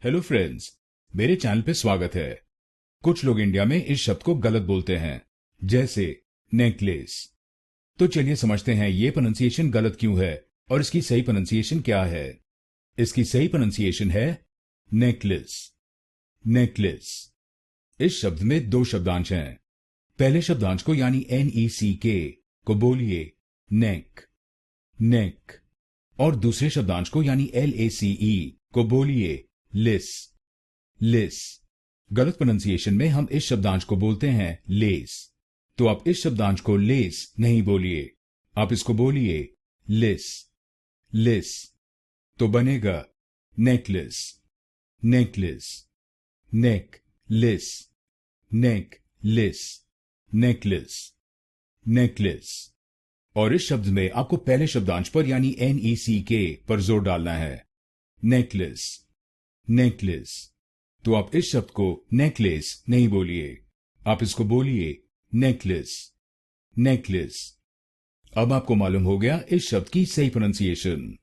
Hello friends, मेरे channel पे स्वागत है। कुछ लोग इंडिया में इस शब्द को गलत बोलते हैं, जैसे नेकलेस। तो चलिए समझते हैं ये प्रोनाउंसिएशन गलत क्यों है और इसकी सही प्रोनाउंसिएशन क्या है। इसकी सही प्रोनाउंसिएशन है नेकलेस। नेकलेस। इस शब्द में दो शब्दांश हैं। पहले शब्दांश को यानी NECK को बोलिए नेक, नेक। और दूसरे शब्दांश को यानी LACE को बोलिए लिस, लिस। गलत प्रोनाउंसिएशन में हम इस शब्दांश को बोलते हैं लेस। तो आप इस शब्दांश को लेस नहीं बोलिए, आप इसको बोलिए लिस, लिस। तो बनेगा नेकलेस, नेकलेस, नेक लिस, नेक लिस, नेकलेस, नेकलेस। और इस शब्द में आपको पहले शब्दांश पर यानी NECK पर जोर डालना है, नेकलेस, नेकलेस। तो आप इस शब्द को नेकलेस नहीं बोलिए, आप इसको बोलिए नेकलेस, नेकलेस। अब आपको मालूम हो गया इस शब्द की सही प्रोनाउंसिएशन।